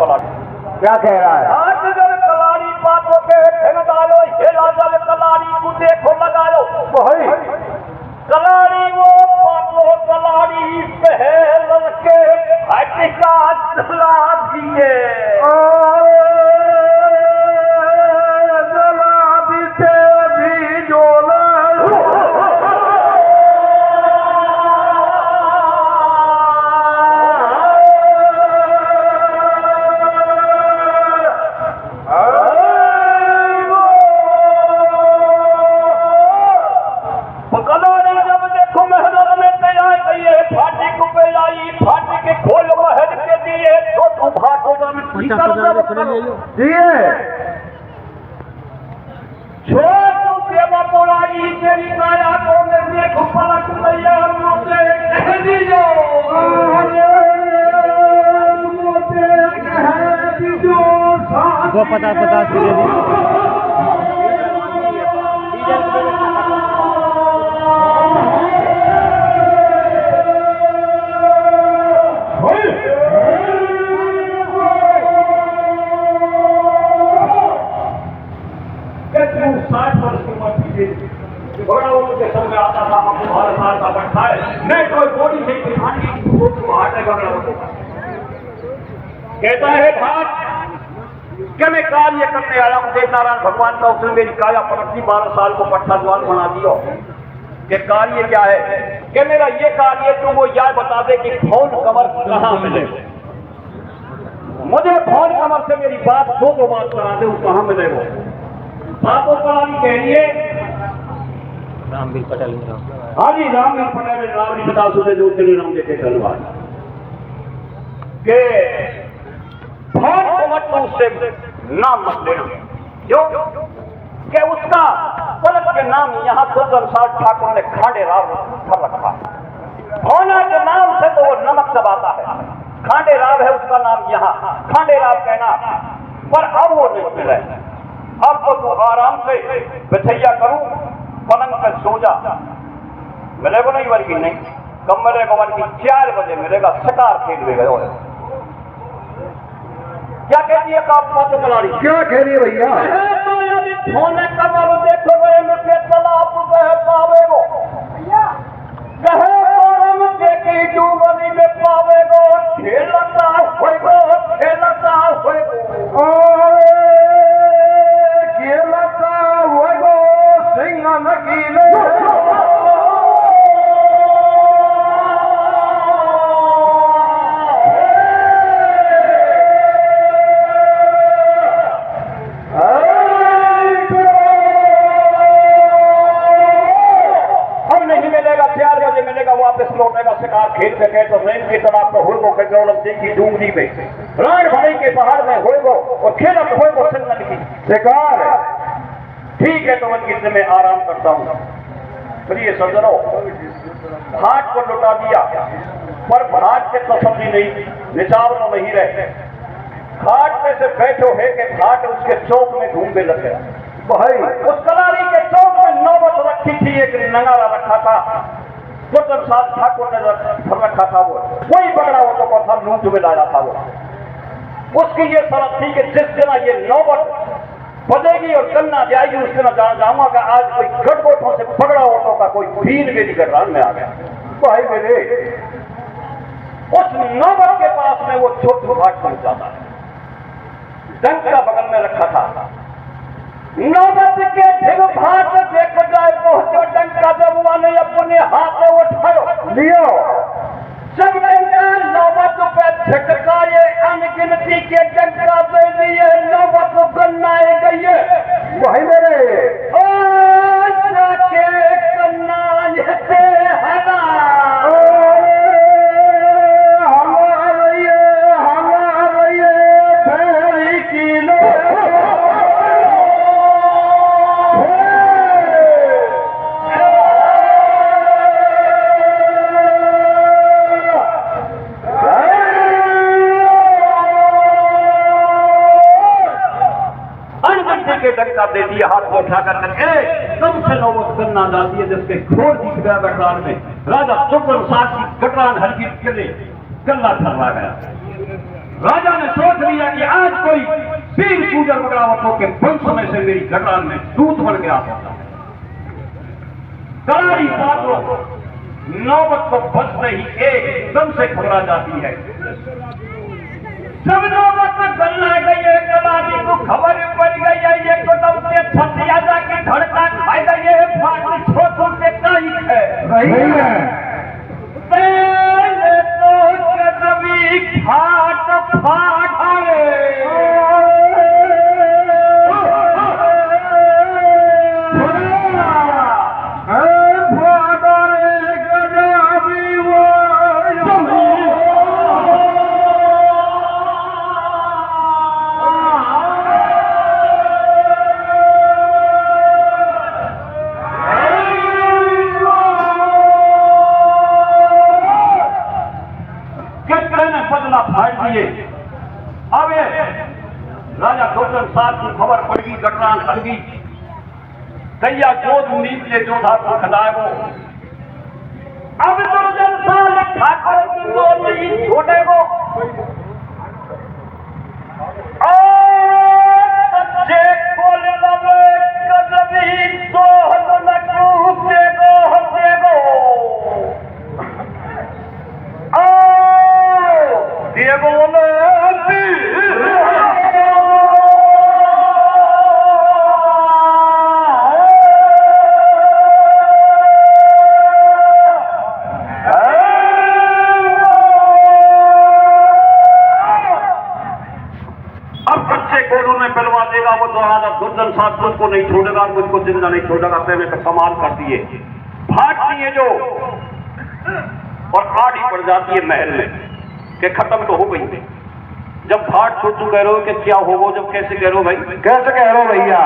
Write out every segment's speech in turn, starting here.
क्या कह रहा है? हाथ जल कलाड़ी पातों के ठेंग डालो, हेला जल कलाड़ी को देखो लगायो। वही कलाड़ी वो पातों कलाड़ी पहल के हटिका चला दिए। छोटू सेवा पुरानी तेरी काया को मेरे खुपलक मैया मोते कह दीजो। मोते कह दीजो 50 की दे दी। घोड़ा के समय आता था, हमको 12 साल का बच्चा है, मैं कोई बॉडी से किसान की बाहर है बगड़ा कहता है भाट क्या मैं कार्य करने आया हूं देव नारायण भगवान का। उसने मेरी काया पलटी 12 साल को पट्टा जवान बना दिया। कि कार्य क्या है? कि मेरा ये कार्य तू वो यह बता दे कि फोन कमर कहाँ मिले। मुझे फोन कमर से मेरी बात दो बात करा दे, वो कहाँ मिले। वो बातों करानी कह रही है रामवीर पटेल। हाँ जी, रामवीर पटेल राम जी बता सुने जो तेरे नाम देखे धन्यवाद के फोन को मत उससे नाम मत लेना। क्यों? कि उसका पलक के नाम यहाँ सुरसार ठाकुर ने खांडे राव कर रखा। होना के नाम से तो वो नमक दबाता है। खांडे राव है उसका नाम, यहाँ खांडे राव कहना। पर अब वो नहीं मिला। अब तो तू आराम से बिछैया करूं पलंग पे सो जा। मिलेगा नहीं वर्गी नहीं, कम मिलेगा वर्गी 4 बजे मिलेगा। शिकार खेल में गए। क्या कहती है काप कलाड़ी? क्या कह रही है भैया? तो यदि फोन कमर देखो मुझे तालाब कह पावेगो, कहे परम देखी डूबनी में पावेगो। खेलता होएगो खेलता होएगो खेलता होएगो सिंह नगीले। लौटेगा शिकार खेल पे कहे तो रेल की तरह तो होगो के गौरव देखी डूंगरी में राण भरे के पहाड़ में होगो और खेलत होगो सिंगन की शिकार। ठीक है तो उनकी में आराम करता हूँ। प्रिय सज्जनों, घाट को लुटा दिया पर घाट के तसल्ली नहीं, निचाव तो नहीं रहे। घाट में से बैठो है कि घाट उसके चौक में घूमने लग गया। भाई उस कलारी के चौक में नौबत रखी थी, एक नगारा रखा था सुरसार ठाकुर ने रखा था। वो कोई बगड़ा होता को था, लूट में लाया था। वो उसकी ये शर्त थी कि जिस दिन ये नौबत बजेगी और गन्ना जाएगी उस दिन जाऊंगा कि आज कोई गठगोठों से बगड़ा ऑटो का कोई भीड़ मेरी गठरान में आ गया। भाई मेरे उस नौबत के पास में वो छोटू घाट पहुंच जाता है। डंका बगल में रखा था। नौबत के ढिग भाट देख जाए पहुंचो डंका जबुआ ने अपने हाथ उठायो लियो। जब डंका नौबत पे झटका ये अनगिनती के डंका दे दिए। नौबत गन्नाए गई भाई मेरे जाके गन्ना लेते हरा हमारे फेरी की लो। डंका दे दिया हाथ को उठा कर कम से नौबत गन्ना डालती है जिसके घोर दिख गया गटरान में। राजा सुरसार की गटरान हल्की चले गन्ना ठहरा गया। राजा ने सोच लिया कि तीन पूजन बगरावतों के वंश में से मेरी गटरान में दूत बन गया होता। करारी पात्रों नौबत को बचते ही एकदम से घबरा जाती है। जब नौबत में गलना गई है, कलारी को खबर पड़ गई है, ये कदम से छतिया जाके धड़का खाई गई है, फाट छोटों से कहीं है सही है। पहले तो कदमी फाट फाट अब राजा दुर्जन साथ की खबर पड़ गई, गटरान हल गई। कैया जोध नीच ने जोधा को खदागो। अब दुर्जन साल ठाकुर की दो नहीं छोड़ेगो। बच्चे खोल लवे कदमी दोहल न कूदेगो हसेगो। देगो ने पिलवा देगा वो, तो राजा दुर्जन साथ मुझको नहीं छोड़ेगा, मुझको जिंदा नहीं छोड़ेगा। पहले तो कमाल कर दिए, भागती है जो और आड़ी पड़ जाती है महल में कि खत्म तो हो गई। जब भाट छोटू कह रहे हो कि क्या हो वो, जब कैसे कह रहे हो भाई, कैसे कह रहे हो भैया?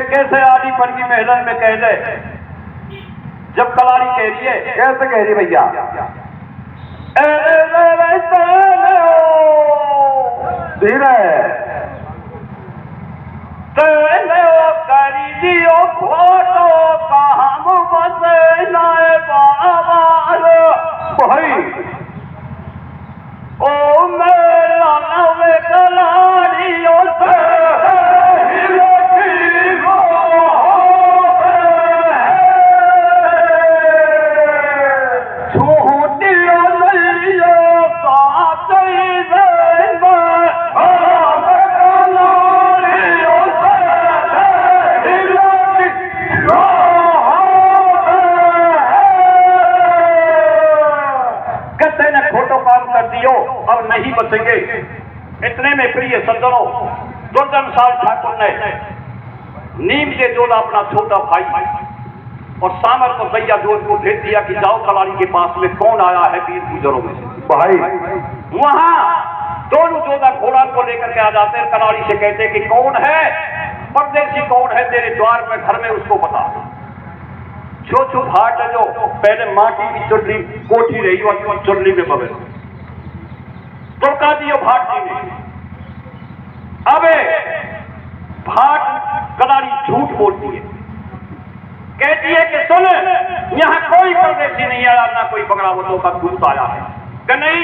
कैसे आदि पर की महलन में कह दे। जब कलारी कह रही है, कैसे कह रही भैया? धीरे करी दियो फोटो काम बसे लाए भाई ओ मेरा नवे कलारियों से अब नहीं बचेंगे। इतने में प्रिय सज्जनों, दुर्जन साल ठाकुर ने नीम के जोधा अपना छोटा भाई और सामर को भैया जोध को भेज दिया कि जाओ कलारी के पास में कौन आया है वीर गुजरों में से। भाई वहां दोनों जोधा घोड़ा को लेकर के आ जाते हैं, कलारी से कहते कि कौन है परदेसी, कौन है तेरे द्वार में घर में, उसको बता। छोटू भाट है जो पहले माटी की चुनरी कोठी रही और चुनरी में बगे तो का दियो भाट जी ने। अब भाट कलारी झूठ बोलती है, कहती है कि सुन यहां कोई परदेसी नहीं आया, ना कोई बगरावतों का दूत आया है। कि नहीं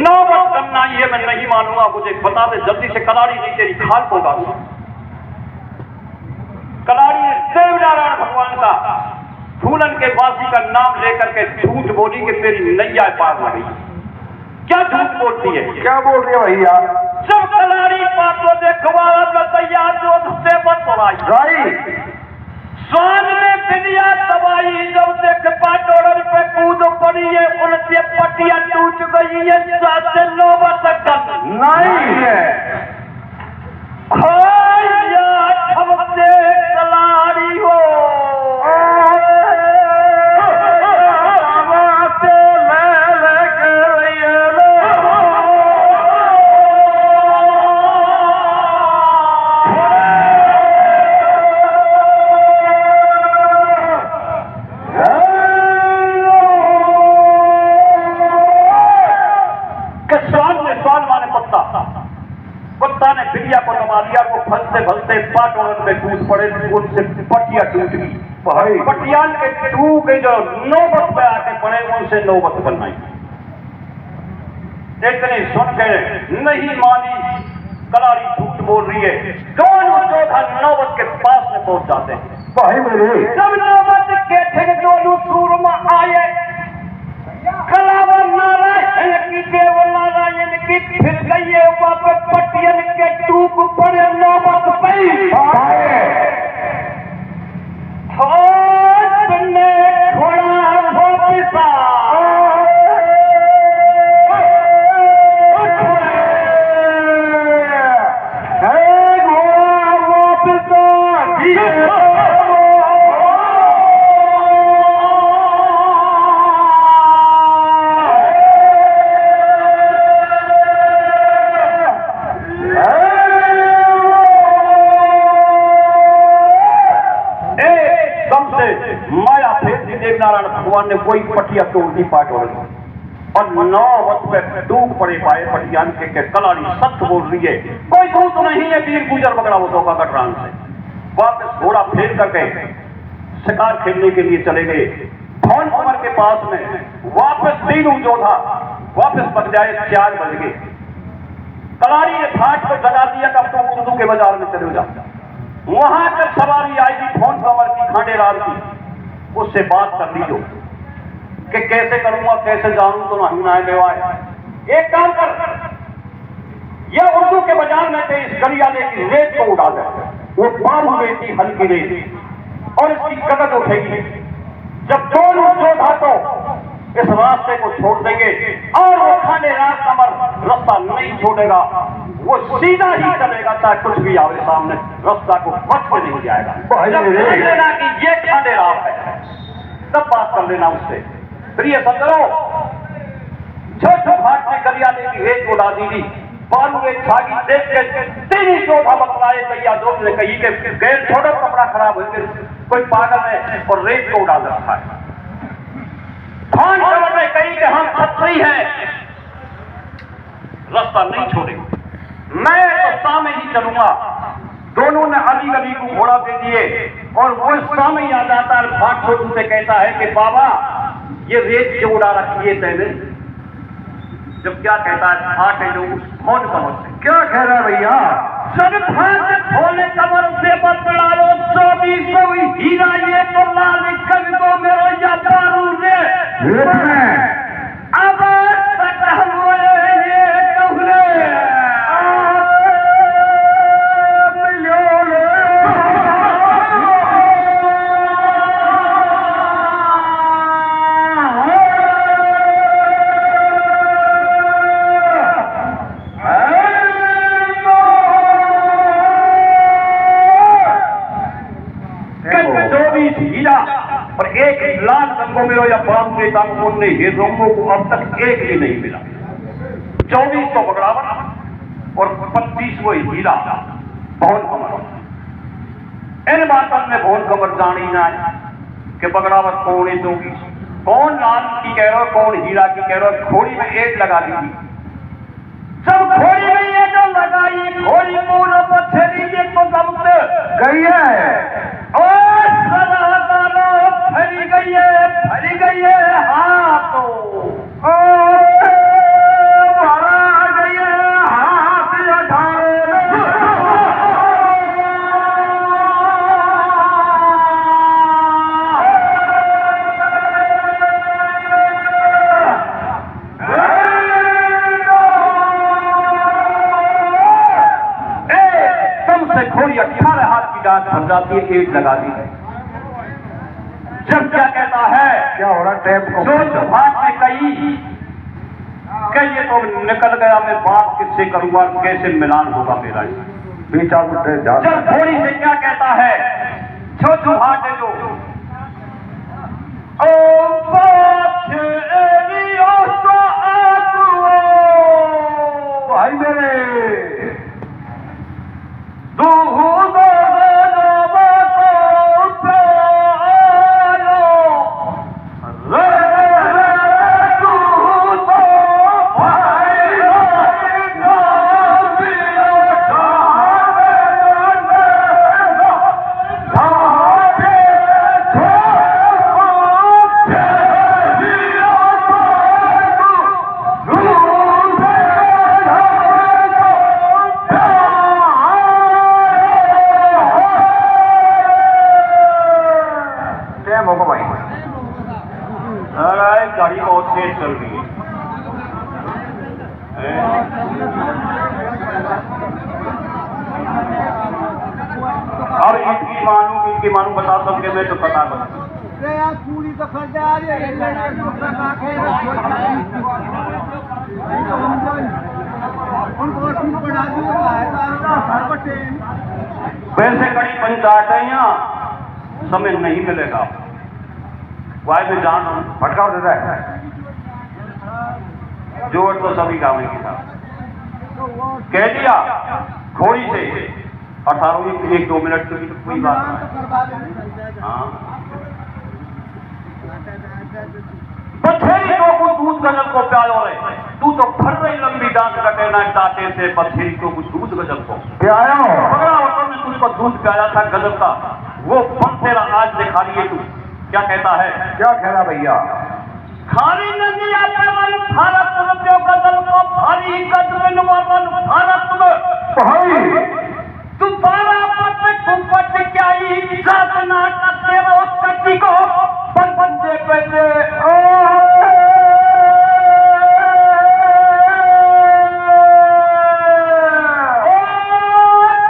नौबत करना ही है, मैं नहीं मानूंगा, मुझे बता दे जल्दी से, कलारी नहीं तेरी खाल को डालू। कलारी ने देवनारायण भगवान का फूलन के वासी का नाम लेकर के झूठ बोली कि तेरी नैया पार हो गई। क्या झूठ बोलती है? क्या बोल रही है भैया? जब कलारी पात्रों देखवा तैयार जो से मत पड़ाई स्वान में बिलिया दवाई, जब देख पाटोड़न पे कूद पड़ी है, उनसे पटिया टूट गई है, साथ नौबत नहीं है। ठमकते कलारी हो बिटिया को दबा दिया, वो फंसते फंसते पाटोलन में कूद पड़े, उनसे पटिया टूट गई। भाई पटियाल के टूट गई, जो नौबत पे आके पड़े उनसे नौबत बनाई। इतने सुन के नहीं मानी, कलारी झूठ बोल रही है। दोनों जोधा नौबत के पास में पहुंच जाते हैं। भाई मेरे जब नौबत के थे दोनों सूरमा आए, कलावा नारायण की देव नारायण की फिर गई वापस पटियन के टूक पड़े नौबत पई। ने घोड़ा वापिसा माया फेर दी देवनारायण भगवान ने कोई पटिया तोड़ दी पाटोल और नौबत पे डूब पड़े पाए पटियान के कलाड़ी सख्त बोल रही है। कोई दूत नहीं है, वीर गुजर बगड़ा वो धोखा का ट्रांस से वापस घोड़ा फेर कर गए, शिकार खेलने के लिए चले गए। धौन कुंवर के पास में वापस तीनों जोधा वापस बच जाए। 4 बज गए। कलाड़ी ने फाट को जगा दिया, कब तो उर्दू के बाजार में चले जाता। वहां तक सवारी आएगी धौन कुंवर की, खांडेलाल की, उससे बात कर लीजो कि कैसे करूंगा, कैसे जानूं, तो नहीं ना लेवाए। एक काम कर, यह उर्दू के बाजार में से इस गलियाले की रेत को उड़ा दे। वो बारू लेती हल्की रेत और इसकी कदर उठेगी। जब दोनों जोधा तो इस रास्ते को छोड़ देंगे और वो खांडेलाल कमर रास्ता नहीं छोड़ेगा, वो सीधा ही चलेगा, चाहे कुछ भी आवे सामने, रास्ता को बच के नहीं जाएगा। जब देख लेना कि ये खांडेलाल है, तब बात कर लेना उससे। प्रिय सज्जनों, छोटे भाट ने गलियाले की रेत उड़ा दी थी। बालू एक छागी देख के तीन जोधा बतलाए तैया दोस्त ने कही कि गैर छोड़ो, कपड़ा खराब हो गया, कोई पागल है और रेत को उड़ा रखा है। धौन कुंवर ने कही कि हम क्षत्रिय हैं, रास्ता नहीं छोड़ेंगे, मैं तो सामने ही चलूंगा। दोनों ने अली गली को घोड़ा दे दिए और वो सामने ही आ जाता है। भाट छोटू से कहता है कि बाबा ये रेत क्यों उड़ा रखी है तेने? जब क्या कहता है, भाट है जो धौन कुंवर से क्या कह रहा है भैया? जब भाट धौन कुंवर से बतलाओ 2400 हीरा ये तो लाल कर दो मेरो या बारू रे अब तक हुए ये कहरे और 1 लाख रंगों में या बाप के दामों ने ये रंगों को अब तक एक भी नहीं मिला। 2400 बगड़ावत और 2500 हीरा भवन कमर। इन बातों में भवन कमर जानी ना कि बगड़ावत कौन है, दोगी कौन लाल की कह रहे हो, कौन हीरा की कह रहे हो। घोड़ी में एक लगा दी, सब घोड़ी में ये जो लगाई, घोड़ी पूरा पथरी के तो दमते गई है और फरी गई है हाथों भरा गई है हाथ कम से घोड़ी 18 हाथ की डांट भर जाती है, एक लगा दी है। जब क्या कहता है, क्या हो रहा टेप को जो भाट ने कही कि ये तो निकल गया, मैं बात किससे करूंगा, कैसे मिलान होगा मेरा। बीचा जब घोड़ी से क्या कहता है, छोटू भाट है जो भाई मेरे अरे गाड़ी बहुत तेज चल रही है। और इनकी मानू बता सकते मैं तो पता कर पूरी तो खर्चा आ रही है उनको बढ़ा दिया वैसे कड़ी पंचायत है यहाँ समय नहीं मिलेगा वाय में जान भटकाव देता है जोर तो सभी काम की था कह दिया घोड़ी से 1-2 मिनट की तो कोई बात नहीं। हाँ बछेरी को दूध गजल को प्यालो रे तू तो भर रही लंबी डांस कटेना दाते से बछेरी को दूध गजल को प्याया हो पगड़ा वतन ने तुझको दूध प्याया था गजल का वो फन तेरा आज दिखा लिए तू क्या कहता है क्या कहना भैया खाली नदी आते मन भारत जो गजल को भारी कदम वरन भारत भाई तू बारा पट कुपट क्या ही जातना तेरा कटी को बंदे पे ओ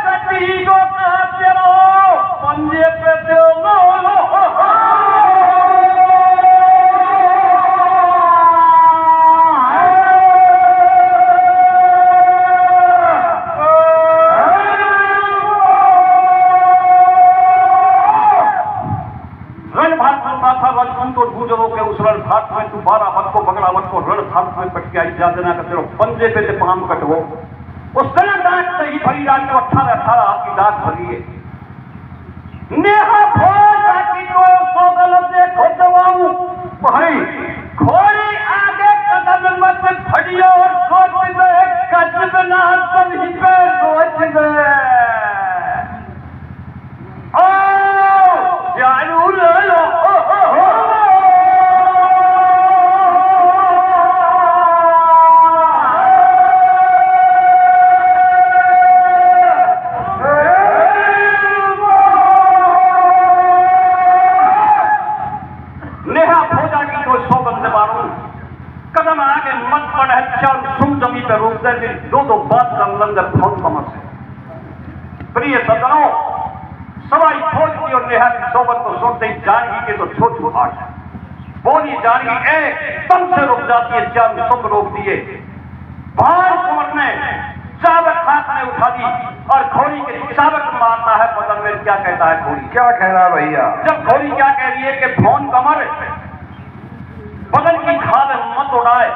कटी को तेरा बंदे पे के उस रण भाट में तू 12 मत को बगड़ा मत को रण भाट में पटके आई जा देना तेरे पंजे पे पाम कटवो उस तरह डाक से ही भरी रात को 18 आपकी डाक भरी है नेहा भोज की को सोगल से खोजवाऊं भाई घोड़ी आगे कदम मत फड़ियो और सोच दे कदम ना सभी पे सोच दे ओ जरूर लो कदम आगे मत पड़े चल सुन जमी पे रोक दे दो बात का लंगर बहुत समझ है प्रिय सदनों सवाई फौज की और नेहा की सोबत को सुनते ही जानगी के तो छोट आठ बोली जानगी एकदम से रुक जाती है चार सब रोक दिए भार कुंवर ने चावक हाथ में उठा दी और घोड़ी के चावक मारता है बदल में क्या कहता है घोड़ी क्या कहना भैया जब घोड़ी क्या कह रही है कि फोन कमर बदन की खाल मत उड़ाए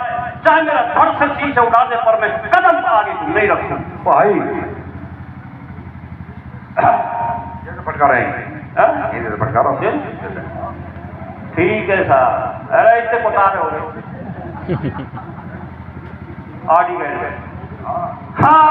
चाहे मेरा धड़ से शीशे उड़ा दे पर मैं कदम आगे नहीं रखूं भाई ये तो फटका रहे हैं ये तो फटका रहा हूं ठीक है साहब अरे इससे बता रहे हो आड़ी गए हाँ